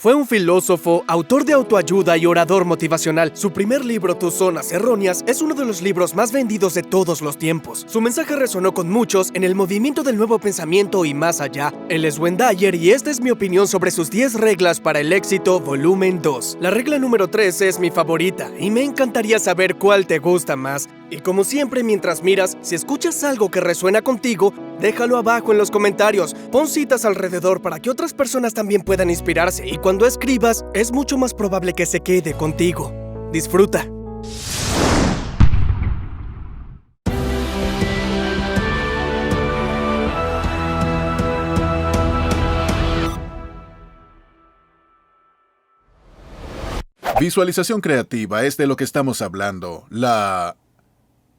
Fue un filósofo, autor de autoayuda y orador motivacional. Su primer libro, Tus Zonas Erróneas, es uno de los libros más vendidos de todos los tiempos. Su mensaje resonó con muchos en el movimiento del nuevo pensamiento y más allá. Él es Wayne Dyer y esta es mi opinión sobre sus 10 reglas para el éxito, volumen 2. La regla número 3 es mi favorita y me encantaría saber cuál te gusta más. Y como siempre, mientras miras, si escuchas algo que resuena contigo, déjalo abajo en los comentarios. Pon citas alrededor para que otras personas también puedan inspirarse. Y cuando escribas, es mucho más probable que se quede contigo. Disfruta. Visualización creativa es de lo que estamos hablando. La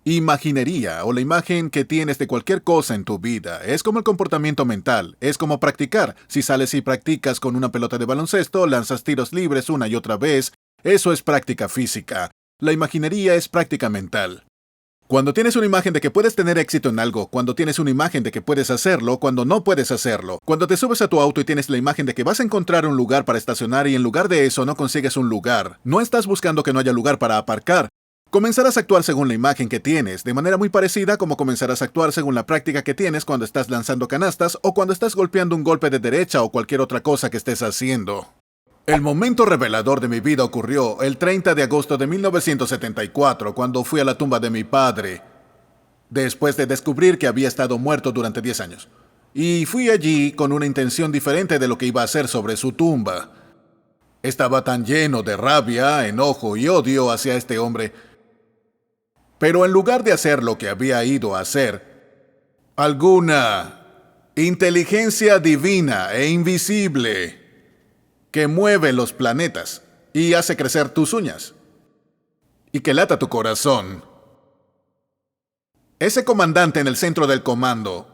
imaginería o la imagen que tienes de cualquier cosa en tu vida es como el comportamiento mental, es como practicar. Si sales y practicas con una pelota de baloncesto, lanzas tiros libres una y otra vez, eso es práctica física. La imaginería es práctica mental. Cuando tienes una imagen de que puedes tener éxito en algo, cuando tienes una imagen de que puedes hacerlo, cuando no puedes hacerlo, cuando te subes a tu auto y tienes la imagen de que vas a encontrar un lugar para estacionar y en lugar de eso no consigues un lugar, no estás buscando que no haya lugar para aparcar, comenzarás a actuar según la imagen que tienes, de manera muy parecida como comenzarás a actuar según la práctica que tienes cuando estás lanzando canastas o cuando estás golpeando un golpe de derecha o cualquier otra cosa que estés haciendo. El momento revelador de mi vida ocurrió el 30 de agosto de 1974, cuando fui a la tumba de mi padre, después de descubrir que había estado muerto durante 10 años. Y fui allí con una intención diferente de lo que iba a hacer sobre su tumba. Estaba tan lleno de rabia, enojo y odio hacia este hombre. Pero en lugar de hacer lo que había ido a hacer, alguna inteligencia divina e invisible que mueve los planetas y hace crecer tus uñas y que lata tu corazón. Ese comandante en el centro del comando,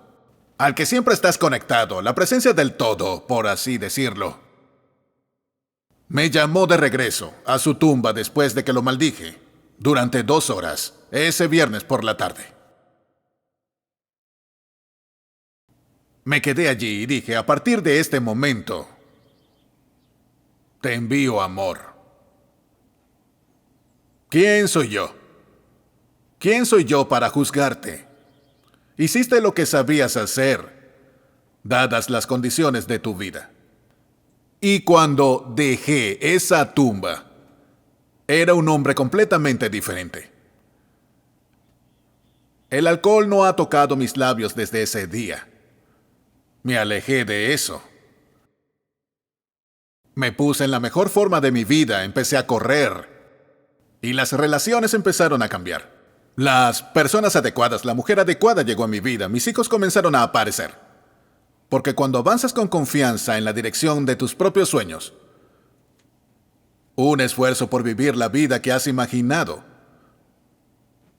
al que siempre estás conectado, la presencia del todo, por así decirlo, me llamó de regreso a su tumba después de que lo maldije durante 2 horas, ese viernes por la tarde. Me quedé allí y dije, a partir de este momento, te envío amor. ¿Quién soy yo? ¿Quién soy yo para juzgarte? Hiciste lo que sabías hacer, dadas las condiciones de tu vida. Y cuando dejé esa tumba, era un hombre completamente diferente. El alcohol no ha tocado mis labios desde ese día. Me alejé de eso. Me puse en la mejor forma de mi vida, empecé a correr. Y las relaciones empezaron a cambiar. Las personas adecuadas, la mujer adecuada llegó a mi vida, mis hijos comenzaron a aparecer. Porque cuando avanzas con confianza en la dirección de tus propios sueños, un esfuerzo por vivir la vida que has imaginado,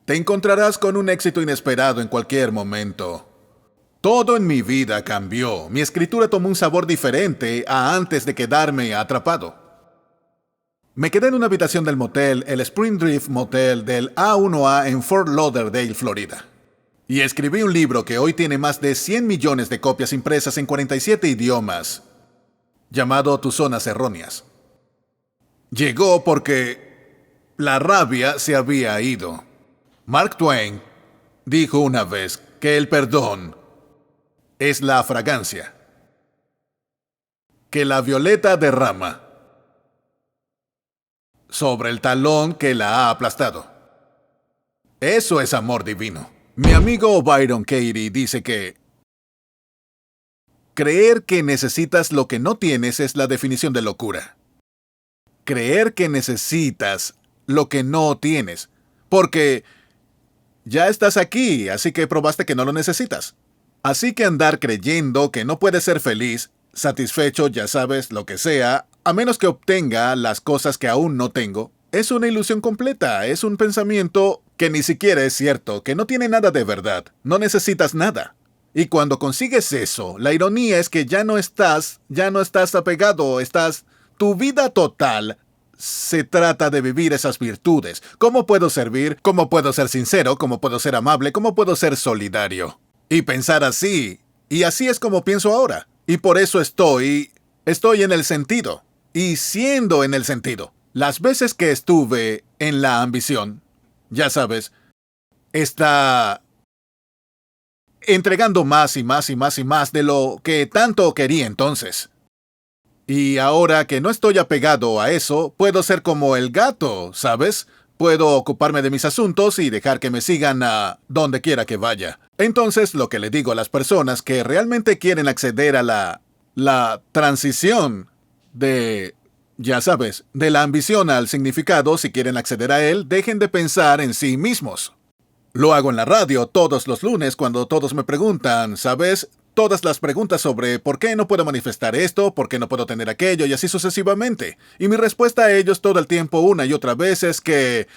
te encontrarás con un éxito inesperado en cualquier momento. Todo en mi vida cambió. Mi escritura tomó un sabor diferente a antes de quedarme atrapado. Me quedé en una habitación del motel, el Spring Drift Motel del A1A en Fort Lauderdale, Florida. Y escribí un libro que hoy tiene más de 100 millones de copias impresas en 47 idiomas, llamado Tus Zonas Erróneas. Llegó porque la rabia se había ido. Mark Twain dijo una vez que el perdón es la fragancia que la violeta derrama sobre el talón que la ha aplastado. Eso es amor divino. Mi amigo Byron Katie dice que creer que necesitas lo que no tienes es la definición de locura. Creer que necesitas lo que no tienes, porque ya estás aquí, así que probaste que no lo necesitas. Así que andar creyendo que no puedes ser feliz, satisfecho, ya sabes, lo que sea, a menos que obtenga las cosas que aún no tengo, es una ilusión completa, es un pensamiento que ni siquiera es cierto, que no tiene nada de verdad, no necesitas nada. Y cuando consigues eso, la ironía es que ya no estás apegado, tu vida total se trata de vivir esas virtudes. ¿Cómo puedo servir? ¿Cómo puedo ser sincero? ¿Cómo puedo ser amable? ¿Cómo puedo ser solidario? Y pensar así. Y así es como pienso ahora. Y por eso estoy en el sentido. y siendo en el sentido. Las veces que estuve en la ambición, ya sabes, está entregando más y más y más y más de lo que tanto quería entonces. Y ahora que no estoy apegado a eso, puedo ser como el gato, ¿sabes? Puedo ocuparme de mis asuntos y dejar que me sigan a donde quiera que vaya. Entonces, lo que le digo a las personas que realmente quieren acceder a la transición de, ya sabes, de la ambición al significado, si quieren acceder a él, dejen de pensar en sí mismos. Lo hago en la radio todos los lunes cuando todos me preguntan, ¿sabes? Todas las preguntas sobre por qué no puedo manifestar esto, por qué no puedo tener aquello y así sucesivamente. Y mi respuesta a ellos todo el tiempo una y otra vez es que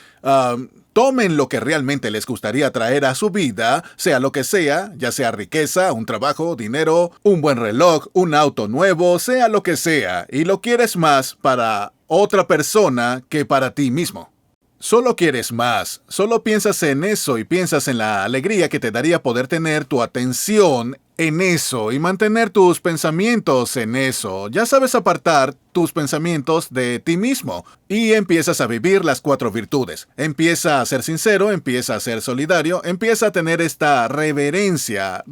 tomen lo que realmente les gustaría traer a su vida, sea lo que sea, ya sea riqueza, un trabajo, dinero, un buen reloj, un auto nuevo, sea lo que sea, y lo quieres más para otra persona que para ti mismo. Solo quieres más, solo piensas en eso y piensas en la alegría que te daría poder tener tu atención en eso y mantener tus pensamientos en eso. Ya sabes apartar tus pensamientos de ti mismo y empiezas a vivir las 4 virtudes. Empieza a ser sincero, empieza a ser solidario, empieza a tener esta reverencia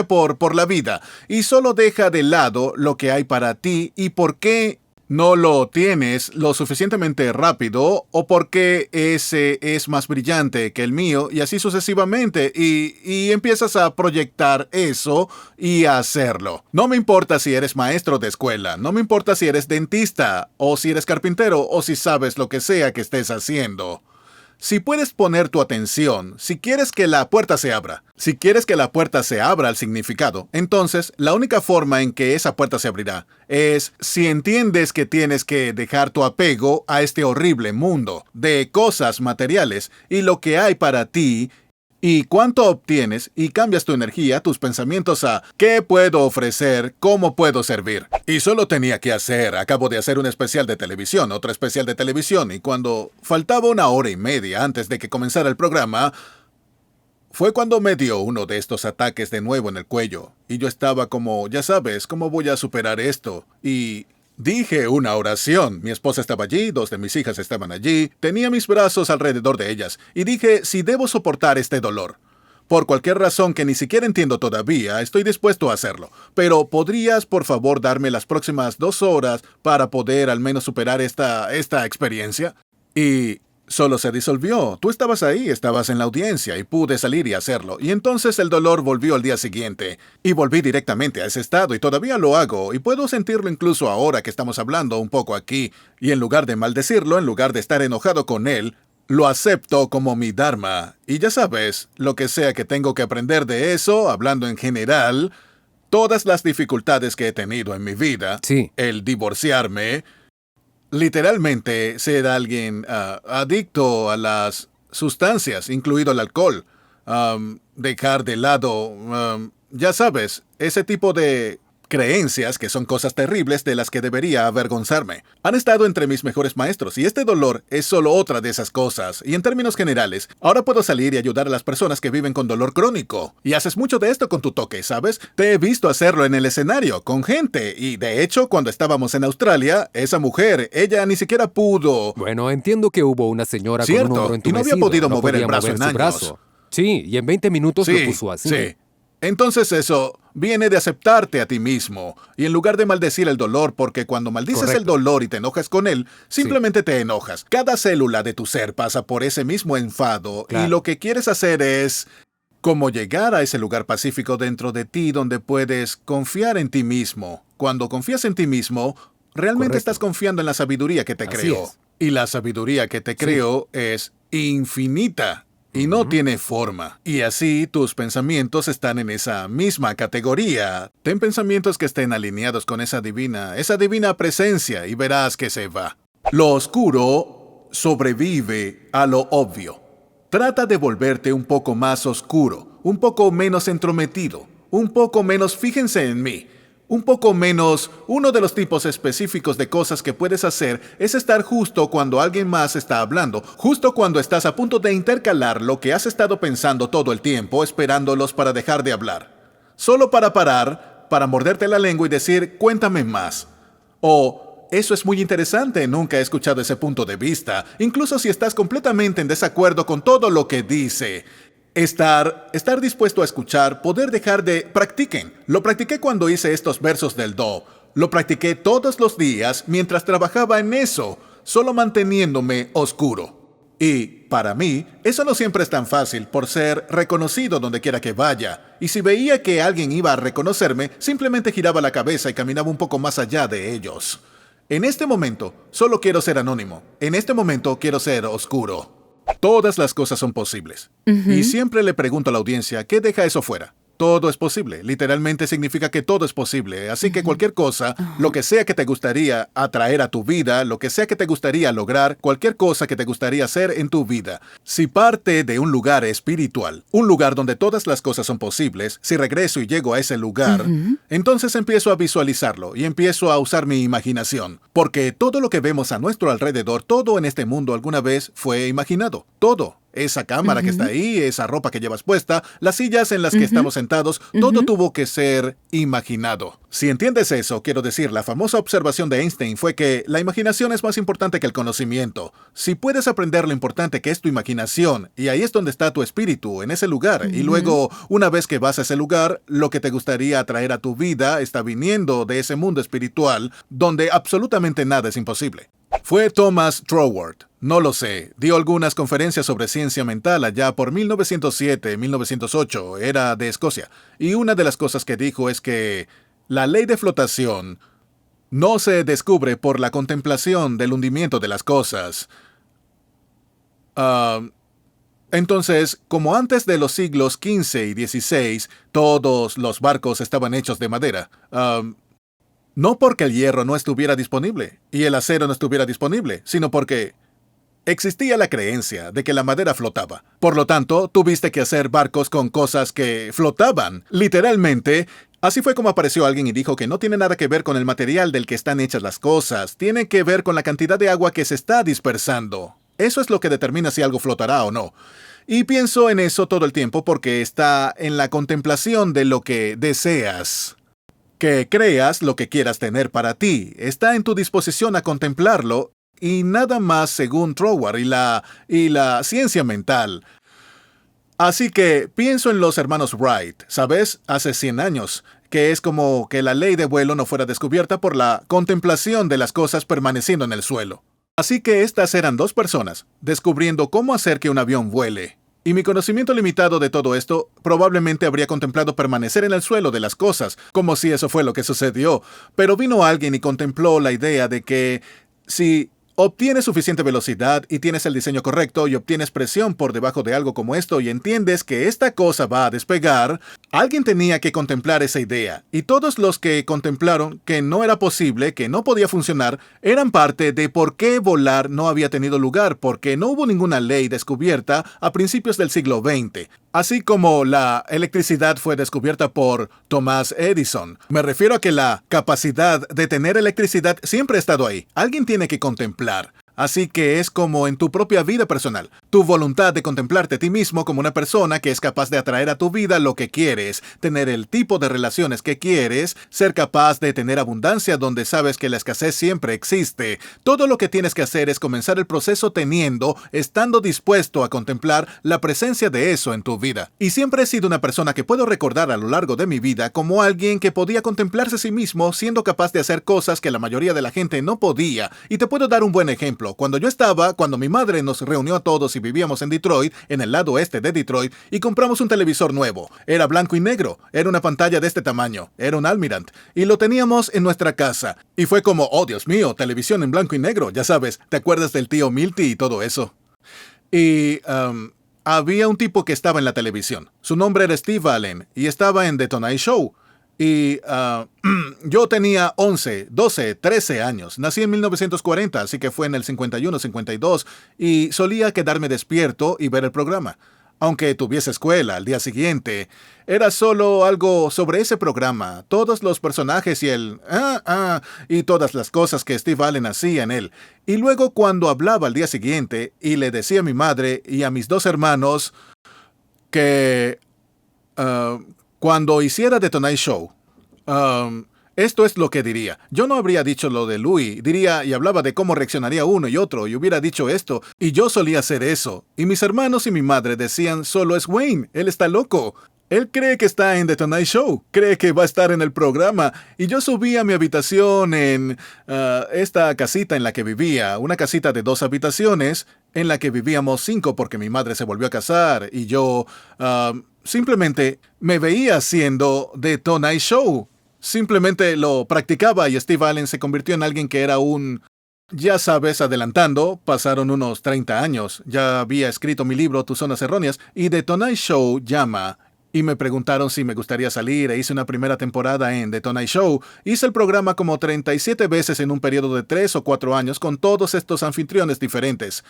por la vida y solo deja de lado lo que hay para ti y por qué no lo tienes lo suficientemente rápido o porque ese es más brillante que el mío y así sucesivamente y empiezas a proyectar eso y a hacerlo. No me importa si eres maestro de escuela, no me importa si eres dentista o si eres carpintero o si sabes lo que sea que estés haciendo. Si puedes poner tu atención, si quieres que la puerta se abra, si quieres que la puerta se abra al significado, entonces la única forma en que esa puerta se abrirá es si entiendes que tienes que dejar tu apego a este horrible mundo de cosas materiales y lo que hay para ti y cuánto obtienes y cambias tu energía, tus pensamientos a ¿qué puedo ofrecer? ¿Cómo puedo servir? Y solo tenía que acabo de hacer un especial de televisión, otro especial de televisión, y cuando faltaba 1 hora y media antes de que comenzara el programa, fue cuando me dio uno de estos ataques de nuevo en el cuello, y yo estaba como, ya sabes, ¿cómo voy a superar esto? Y dije una oración. Mi esposa estaba allí, 2 de mis hijas estaban allí, tenía mis brazos alrededor de ellas, y dije, si debo soportar este dolor, por cualquier razón que ni siquiera entiendo todavía, estoy dispuesto a hacerlo. Pero ¿podrías, por favor, darme las próximas 2 horas para poder al menos superar esta experiencia? Y solo se disolvió. Tú estabas ahí, estabas en la audiencia y pude salir y hacerlo. Y entonces el dolor volvió al día siguiente. Y volví directamente a ese estado y todavía lo hago. Y puedo sentirlo incluso ahora que estamos hablando un poco aquí. Y en lugar de maldecirlo, en lugar de estar enojado con él, lo acepto como mi dharma. Y ya sabes, lo que sea que tengo que aprender de eso, hablando en general, todas las dificultades que he tenido en mi vida, Sí. el divorciarme, literalmente ser alguien adicto a las sustancias, incluido el alcohol, dejar de lado, ya sabes, ese tipo de creencias que son cosas terribles de las que debería avergonzarme. Han estado entre mis mejores maestros y este dolor es solo otra de esas cosas. Y en términos generales, ahora puedo salir y ayudar a las personas que viven con dolor crónico. Y haces mucho de esto con tu toque, ¿sabes? Te he visto hacerlo en el escenario, con gente. Y de hecho, cuando estábamos en Australia, esa mujer, ella ni siquiera pudo... Bueno, entiendo que hubo una señora Cierto, con un hombro y no entumecido. había podido no mover el podía brazo en su años. brazo. Sí, y en 20 minutos lo puso así. Sí. Entonces eso viene de aceptarte a ti mismo. Y en lugar de maldecir el dolor, porque cuando maldices Correcto. el dolor y te enojas con él, simplemente te enojas. Cada célula de tu ser pasa por ese mismo enfado. Claro. Y lo que quieres hacer es como llegar a ese lugar pacífico dentro de ti donde puedes confiar en ti mismo. Cuando confías en ti mismo, realmente Correcto. estás confiando en la sabiduría que te Así creó. es. Y la sabiduría que te creó es infinita. Y no tiene forma. Y así tus pensamientos están en esa misma categoría. Ten pensamientos que estén alineados con esa divina presencia y verás que se va. Lo oscuro sobrevive a lo obvio. Trata de volverte un poco más oscuro, un poco menos entrometido, un poco menos fíjense en mí. Un poco menos, uno de los tipos específicos de cosas que puedes hacer es estar justo cuando alguien más está hablando, justo cuando estás a punto de intercalar lo que has estado pensando todo el tiempo, esperándolos para dejar de hablar. Solo para parar, para morderte la lengua y decir, cuéntame más. O, eso es muy interesante, nunca he escuchado ese punto de vista, incluso si estás completamente en desacuerdo con todo lo que dice. Estar dispuesto a escuchar, poder dejar de... Practiquen. Lo practiqué cuando hice estos versos del Do. Lo practiqué todos los días mientras trabajaba en eso, solo manteniéndome oscuro. Y, para mí, eso no siempre es tan fácil por ser reconocido donde quiera que vaya. Y si veía que alguien iba a reconocerme, simplemente giraba la cabeza y caminaba un poco más allá de ellos. En este momento, solo quiero ser anónimo. En este momento, quiero ser oscuro. Todas las cosas son posibles. Y siempre le pregunto a la audiencia, ¿qué deja eso fuera? Todo es posible. Literalmente significa que todo es posible. Así que cualquier cosa, lo que sea que te gustaría atraer a tu vida, lo que sea que te gustaría lograr, cualquier cosa que te gustaría hacer en tu vida, si parte de un lugar espiritual, un lugar donde todas las cosas son posibles, si regreso y llego a ese lugar, entonces empiezo a visualizarlo y empiezo a usar mi imaginación. Porque todo lo que vemos a nuestro alrededor, todo en este mundo alguna vez fue imaginado. Todo. Esa cámara que está ahí, esa ropa que llevas puesta, las sillas en las que estamos sentados, todo tuvo que ser imaginado. Si entiendes eso, quiero decir, la famosa observación de Einstein fue que la imaginación es más importante que el conocimiento. Si puedes aprender lo importante que es tu imaginación, y ahí es donde está tu espíritu, en ese lugar, y luego, una vez que vas a ese lugar, lo que te gustaría atraer a tu vida está viniendo de ese mundo espiritual, donde absolutamente nada es imposible. Fue Thomas Troward. No lo sé. Dio algunas conferencias sobre ciencia mental allá por 1907, 1908. Era de Escocia. Y una de las cosas que dijo es que la ley de flotación no se descubre por la contemplación del hundimiento de las cosas. Entonces, como antes de los siglos XV y XVI, todos los barcos estaban hechos de madera. No porque el hierro no estuviera disponible y el acero no estuviera disponible, sino porque existía la creencia de que la madera flotaba. Por lo tanto, tuviste que hacer barcos con cosas que flotaban. Literalmente, así fue como apareció alguien y dijo que no tiene nada que ver con el material del que están hechas las cosas, tiene que ver con la cantidad de agua que se está dispersando. Eso es lo que determina si algo flotará o no. Y pienso en eso todo el tiempo porque está en la contemplación de lo que deseas. Que creas lo que quieras tener para ti. Está en tu disposición a contemplarlo y nada más según Troward y la ciencia mental. Así que pienso en los hermanos Wright, ¿sabes? Hace 100 años, que es como que la ley de vuelo no fuera descubierta por la contemplación de las cosas permaneciendo en el suelo. Así que estas eran dos personas, descubriendo cómo hacer que un avión vuele. Y mi conocimiento limitado de todo esto probablemente habría contemplado permanecer en el suelo de las cosas, como si eso fue lo que sucedió. Pero vino alguien y contempló la idea de que si obtienes suficiente velocidad y tienes el diseño correcto y obtienes presión por debajo de algo como esto y entiendes que esta cosa va a despegar, alguien tenía que contemplar esa idea. Y todos los que contemplaron que no era posible, que no podía funcionar, eran parte de por qué volar no había tenido lugar, porque no hubo ninguna ley descubierta a principios del siglo XX. Así como la electricidad fue descubierta por Thomas Edison. Me refiero a que la capacidad de tener electricidad siempre ha estado ahí. Alguien tiene que contemplar. Así que es como en tu propia vida personal. Tu voluntad de contemplarte a ti mismo como una persona que es capaz de atraer a tu vida lo que quieres, tener el tipo de relaciones que quieres, ser capaz de tener abundancia donde sabes que la escasez siempre existe. Todo lo que tienes que hacer es comenzar el proceso estando dispuesto a contemplar la presencia de eso en tu vida. Y siempre he sido una persona que puedo recordar a lo largo de mi vida como alguien que podía contemplarse a sí mismo siendo capaz de hacer cosas que la mayoría de la gente no podía. Y te puedo dar un buen ejemplo. Cuando mi madre nos reunió a todos y vivíamos en Detroit, en el lado oeste de Detroit, y compramos un televisor nuevo. Era blanco y negro, era una pantalla de este tamaño, era un Almirant, y lo teníamos en nuestra casa. Y fue como, oh Dios mío, televisión en blanco y negro, ya sabes, ¿te acuerdas del tío Milty y todo eso? Y había un tipo que estaba en la televisión. Su nombre era Steve Allen, y estaba en The Tonight Show. Y yo tenía 11, 12, 13 años. Nací en 1940, así que fue en el 51, 52, y solía quedarme despierto y ver el programa. Aunque tuviese escuela al día siguiente, era solo algo sobre ese programa, todos los personajes y y todas las cosas que Steve Allen hacía en él. Y luego cuando hablaba al día siguiente y le decía a mi madre y a mis dos hermanos que... cuando hiciera The Tonight Show, Esto es lo que diría. Yo no habría dicho lo de Louis. Diría y hablaba de cómo reaccionaría uno y otro, y hubiera dicho esto. Y yo solía hacer eso. Y mis hermanos y mi madre decían, solo es Wayne, él está loco. Él cree que está en The Tonight Show, cree que va a estar en el programa. Y yo subí a mi habitación en esta casita en la que vivía, una casita de 2 habitaciones, en la que vivíamos 5 porque mi madre se volvió a casar. Y yo simplemente me veía haciendo The Tonight Show. Simplemente lo practicaba y Steve Allen se convirtió en alguien que era ya sabes, adelantando, pasaron unos 30 años. Ya había escrito mi libro, Tus Zonas Erróneas, y The Tonight Show llama. Y me preguntaron si me gustaría salir e hice una primera temporada en The Tonight Show. Hice el programa como 37 veces en un periodo de 3 o 4 años con todos estos anfitriones diferentes.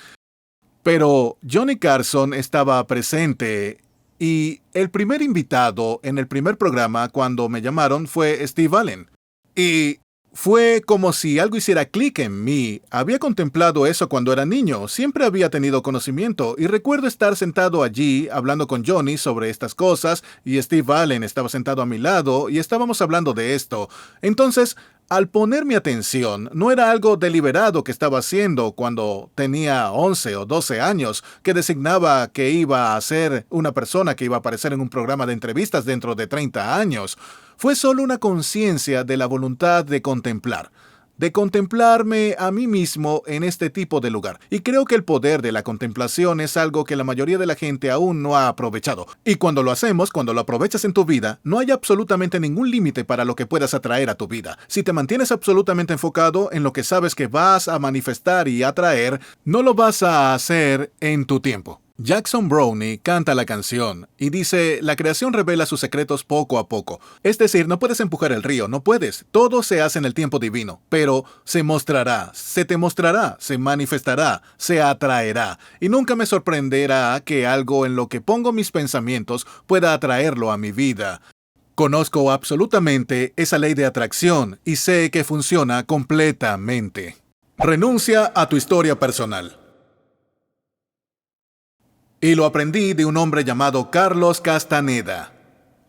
Pero Johnny Carson estaba presente. Y el primer invitado en el primer programa, cuando me llamaron, fue Steve Allen. Y fue como si algo hiciera clic en mí. Había contemplado eso cuando era niño. Siempre había tenido conocimiento. Y recuerdo estar sentado allí, hablando con Johnny sobre estas cosas, y Steve Allen estaba sentado a mi lado, y estábamos hablando de esto. Entonces, al poner mi atención, no era algo deliberado que estaba haciendo cuando tenía 11 o 12 años, que designaba que iba a ser una persona que iba a aparecer en un programa de entrevistas dentro de 30 años. Fue solo una conciencia de la voluntad de contemplar. De contemplarme a mí mismo en este tipo de lugar. Y creo que el poder de la contemplación es algo que la mayoría de la gente aún no ha aprovechado. Y cuando lo hacemos, cuando lo aprovechas en tu vida, no hay absolutamente ningún límite para lo que puedas atraer a tu vida. Si te mantienes absolutamente enfocado en lo que sabes que vas a manifestar y atraer, no lo vas a hacer en tu tiempo. Jackson Browne canta la canción y dice, la creación revela sus secretos poco a poco. Es decir, no puedes empujar el río, no puedes. Todo se hace en el tiempo divino, pero se mostrará, se te mostrará, se manifestará, se atraerá. Y nunca me sorprenderá que algo en lo que pongo mis pensamientos pueda atraerlo a mi vida. Conozco absolutamente esa ley de atracción y sé que funciona completamente. Renuncia a tu historia personal. Y lo aprendí de un hombre llamado Carlos Castaneda,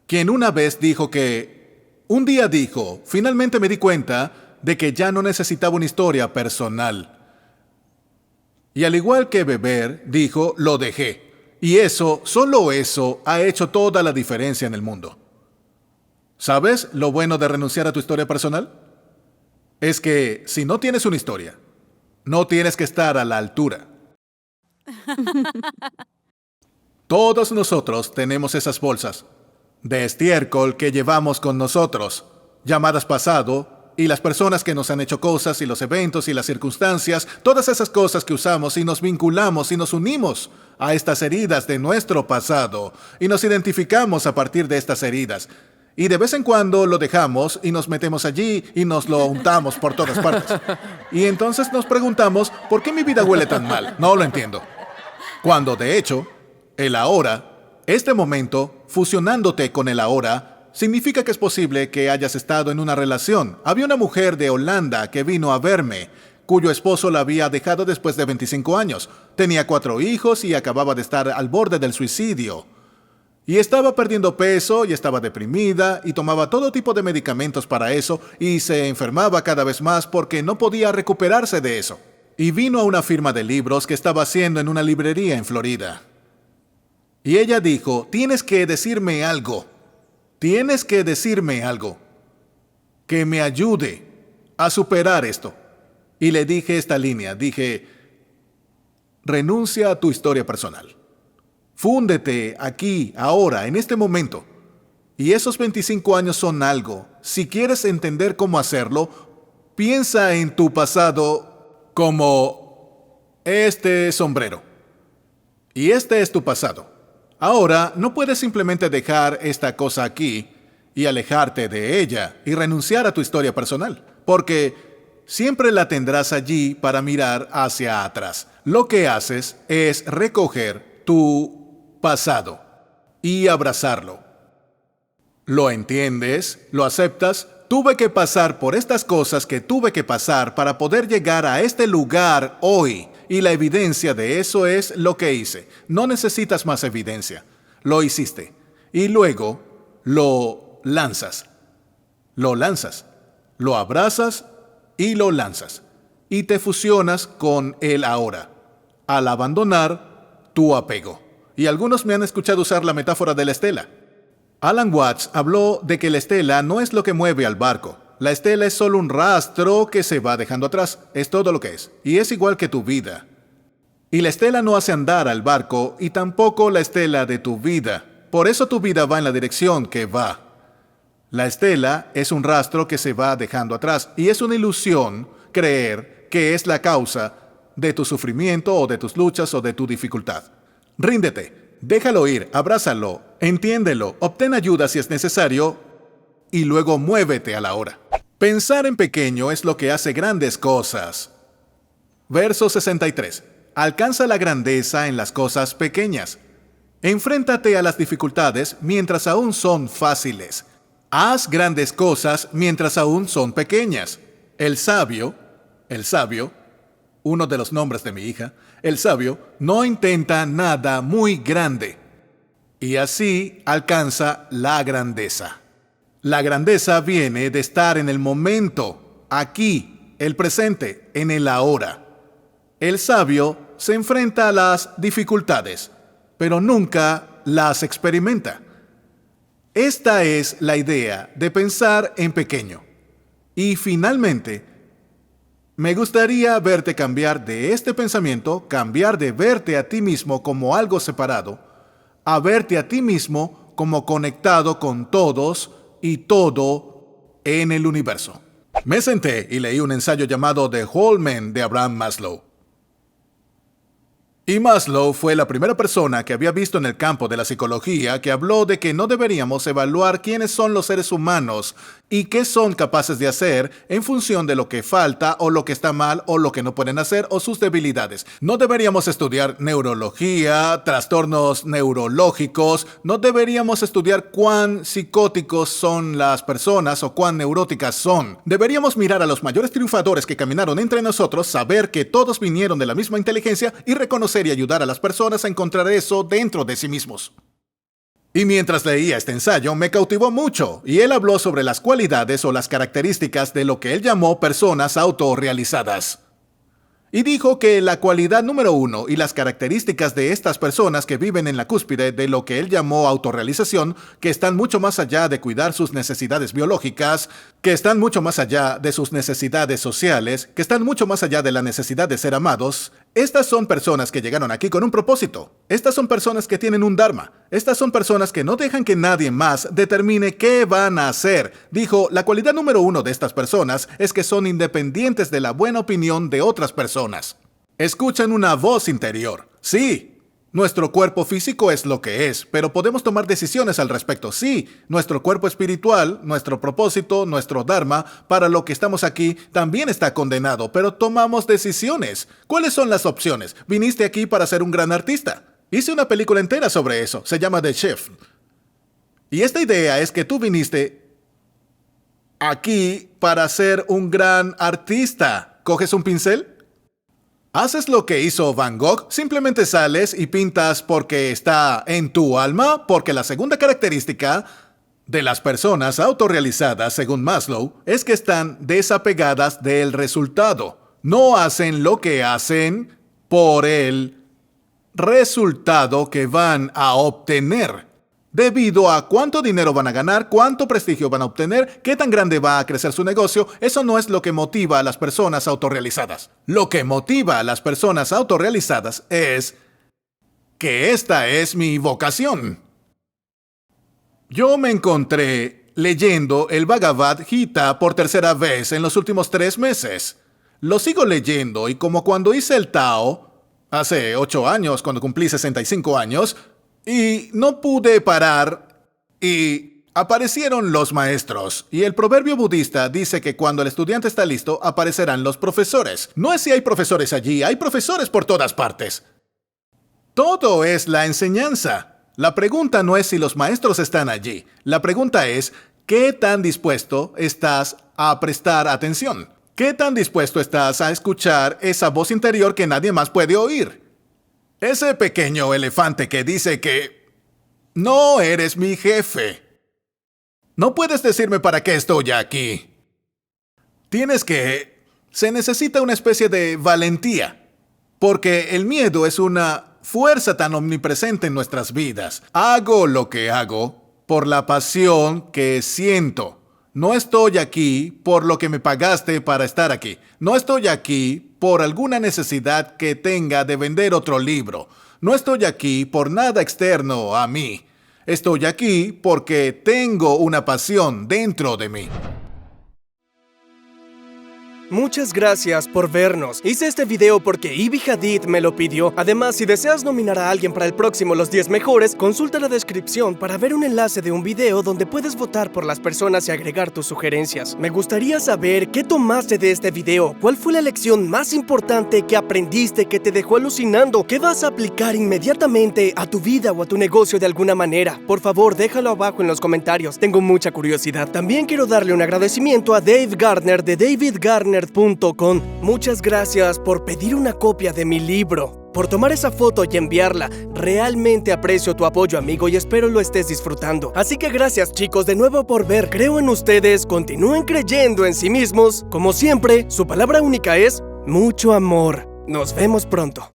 quien una vez dijo que, un día dijo, finalmente me di cuenta de que ya no necesitaba una historia personal. Y al igual que beber, dijo, lo dejé. Y eso, solo eso, ha hecho toda la diferencia en el mundo. ¿Sabes lo bueno de renunciar a tu historia personal? Es que si no tienes una historia, no tienes que estar a la altura. Todos nosotros tenemos esas bolsas de estiércol que llevamos con nosotros, llamadas pasado, y las personas que nos han hecho cosas, y los eventos, y las circunstancias, todas esas cosas que usamos y nos vinculamos y nos unimos a estas heridas de nuestro pasado, y nos identificamos a partir de estas heridas. Y de vez en cuando lo dejamos y nos metemos allí y nos lo untamos por todas partes. Y entonces nos preguntamos, ¿por qué mi vida huele tan mal? No lo entiendo. Cuando, de hecho, el ahora, este momento, fusionándote con el ahora, significa que es posible que hayas estado en una relación. Había una mujer de Holanda que vino a verme, cuyo esposo la había dejado después de 25 años. Tenía 4 hijos y acababa de estar al borde del suicidio. Y estaba perdiendo peso y estaba deprimida y tomaba todo tipo de medicamentos para eso y se enfermaba cada vez más porque no podía recuperarse de eso. Y vino a una firma de libros que estaba haciendo en una librería en Florida. Y ella dijo, tienes que decirme algo. Tienes que decirme algo que me ayude a superar esto. Y le dije esta línea, dije, renuncia a tu historia personal. Fúndete aquí, ahora, en este momento. Y esos 25 años son algo. Si quieres entender cómo hacerlo, piensa en tu pasado como este sombrero. Y este es tu pasado. Ahora, no puedes simplemente dejar esta cosa aquí y alejarte de ella y renunciar a tu historia personal, porque siempre la tendrás allí para mirar hacia atrás. Lo que haces es recoger tu pasado y abrazarlo. ¿Lo entiendes? ¿Lo aceptas? Tuve que pasar por estas cosas que tuve que pasar para poder llegar a este lugar hoy. Y la evidencia de eso es lo que hice. No necesitas más evidencia. Lo hiciste. Y luego lo lanzas. Lo lanzas. lo abrazas y lo lanzas. Y te fusionas con el ahora, al abandonar tu apego. Y algunos me han escuchado usar la metáfora de la estela. Alan Watts habló de que la estela no es lo que mueve al barco. La estela es solo un rastro que se va dejando atrás. Es todo lo que es. Y es igual que tu vida. Y la estela no hace andar al barco y tampoco la estela de tu vida. Por eso tu vida va en la dirección que va. La estela es un rastro que se va dejando atrás y es una ilusión creer que es la causa de tu sufrimiento o de tus luchas o de tu dificultad. Ríndete, déjalo ir, abrázalo, entiéndelo, obtén ayuda si es necesario y luego muévete a la hora. Pensar en pequeño es lo que hace grandes cosas. Verso 63. Alcanza la grandeza en las cosas pequeñas. Enfréntate a las dificultades mientras aún son fáciles. Haz grandes cosas mientras aún son pequeñas. El sabio, uno de los nombres de mi hija, el sabio no intenta nada muy grande. Y así alcanza la grandeza. La grandeza viene de estar en el momento, aquí, el presente, en el ahora. El sabio se enfrenta a las dificultades, pero nunca las experimenta. Esta es la idea de pensar en pequeño. Y finalmente, me gustaría verte cambiar de este pensamiento, cambiar de verte a ti mismo como algo separado, a verte a ti mismo como conectado con todos y todo en el universo. Me senté y leí un ensayo llamado The Whole Man de Abraham Maslow. Y Maslow fue la primera persona que había visto en el campo de la psicología que habló de que no deberíamos evaluar quiénes son los seres humanos y qué son capaces de hacer en función de lo que falta o lo que está mal o lo que no pueden hacer o sus debilidades. No deberíamos estudiar neurología, trastornos neurológicos, no deberíamos estudiar cuán psicóticos son las personas o cuán neuróticas son. Deberíamos mirar a los mayores triunfadores que caminaron entre nosotros, saber que todos vinieron de la misma inteligencia y reconocer y ayudar a las personas a encontrar eso dentro de sí mismos. Y mientras leía este ensayo me cautivó mucho, y él habló sobre las cualidades o las características de lo que él llamó personas autorrealizadas. Y dijo que la cualidad número 1 y las características de estas personas que viven en la cúspide de lo que él llamó autorrealización, que están mucho más allá de cuidar sus necesidades biológicas, que están mucho más allá de sus necesidades sociales, que están mucho más allá de la necesidad de ser amados, estas son personas que llegaron aquí con un propósito. Estas son personas que tienen un dharma. Estas son personas que no dejan que nadie más determine qué van a hacer. Dijo, la cualidad número 1 de estas personas es que son independientes de la buena opinión de otras personas. Escuchan una voz interior. Sí, nuestro cuerpo físico es lo que es, pero podemos tomar decisiones al respecto. Sí, nuestro cuerpo espiritual, nuestro propósito, nuestro dharma, para lo que estamos aquí, también está condenado, pero tomamos decisiones. ¿Cuáles son las opciones? Viniste aquí para ser un gran artista. Hice una película entera sobre eso, se llama The Chef. Y esta idea es que tú viniste aquí para ser un gran artista. ¿Coges un pincel? ¿Haces lo que hizo Van Gogh? Simplemente sales y pintas porque está en tu alma, porque la segunda característica de las personas autorrealizadas, según Maslow, es que están desapegadas del resultado. No hacen lo que hacen por el resultado que van a obtener. Debido a cuánto dinero van a ganar, cuánto prestigio van a obtener, qué tan grande va a crecer su negocio, eso no es lo que motiva a las personas autorrealizadas. Lo que motiva a las personas autorrealizadas es que esta es mi vocación. Yo me encontré leyendo el Bhagavad Gita por tercera vez en los últimos 3 meses. Lo sigo leyendo y como cuando hice el Tao, hace 8 años, cuando cumplí 65 años, y no pude parar, y aparecieron los maestros. Y el proverbio budista dice que cuando el estudiante está listo, aparecerán los profesores. No es si hay profesores allí, hay profesores por todas partes. Todo es la enseñanza. La pregunta no es si los maestros están allí. La pregunta es, ¿qué tan dispuesto estás a prestar atención? ¿Qué tan dispuesto estás a escuchar esa voz interior que nadie más puede oír? Ese pequeño elefante que dice que no eres mi jefe. No puedes decirme para qué estoy aquí. Se necesita una especie de valentía, porque el miedo es una fuerza tan omnipresente en nuestras vidas. Hago lo que hago por la pasión que siento. No estoy aquí por lo que me pagaste para estar aquí. No estoy aquí por alguna necesidad que tenga de vender otro libro. No estoy aquí por nada externo a mí. Estoy aquí porque tengo una pasión dentro de mí. Muchas gracias por vernos. Hice este video porque Ivy Hadid me lo pidió. Además, si deseas nominar a alguien para el próximo Los 10 Mejores, consulta la descripción para ver un enlace de un video donde puedes votar por las personas y agregar tus sugerencias. Me gustaría saber qué tomaste de este video, cuál fue la lección más importante que aprendiste que te dejó alucinando, qué vas a aplicar inmediatamente a tu vida o a tu negocio de alguna manera. Por favor, déjalo abajo en los comentarios. Tengo mucha curiosidad. También quiero darle un agradecimiento a Dave Gardner de davidgardner.com. Muchas gracias por pedir una copia de mi libro, por tomar esa foto y enviarla. Realmente aprecio tu apoyo, amigo, y espero lo estés disfrutando. Así que gracias, chicos, de nuevo por ver. Creo en ustedes, continúen creyendo en sí mismos. Como siempre, su palabra única es mucho amor. Nos vemos pronto.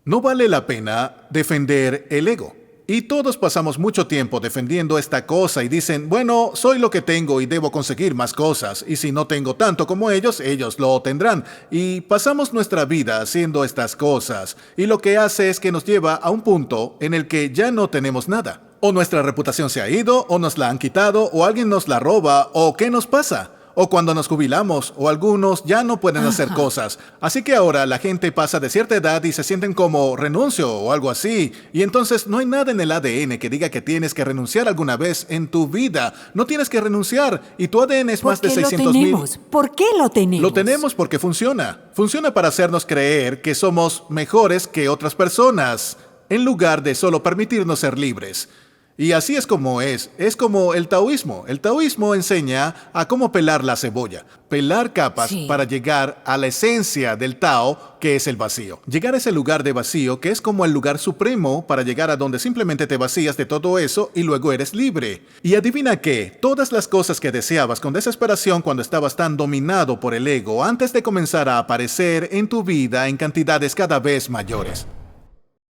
No vale la pena defender el ego. Y todos pasamos mucho tiempo defendiendo esta cosa y dicen, bueno, soy lo que tengo y debo conseguir más cosas, y si no tengo tanto como ellos, ellos lo tendrán. Y pasamos nuestra vida haciendo estas cosas, y lo que hace es que nos lleva a un punto en el que ya no tenemos nada. O nuestra reputación se ha ido, o nos la han quitado, o alguien nos la roba, o ¿qué nos pasa? O cuando nos jubilamos, o algunos ya no pueden hacer cosas. Así que ahora la gente pasa de cierta edad y se sienten como renuncio o algo así. Y entonces no hay nada en el ADN que diga que tienes que renunciar alguna vez en tu vida. No tienes que renunciar y tu ADN es más de 600,000. ¿Por qué lo tenemos? Lo tenemos porque funciona. Funciona para hacernos creer que somos mejores que otras personas, en lugar de solo permitirnos ser libres. Y así es como el taoísmo. El taoísmo enseña a cómo pelar la cebolla, pelar capas para llegar a la esencia del Tao, que es el vacío. Llegar a ese lugar de vacío, que es como el lugar supremo para llegar a donde simplemente te vacías de todo eso y luego eres libre. Y adivina qué, todas las cosas que deseabas con desesperación cuando estabas tan dominado por el ego, antes de comenzar a aparecer en tu vida en cantidades cada vez mayores.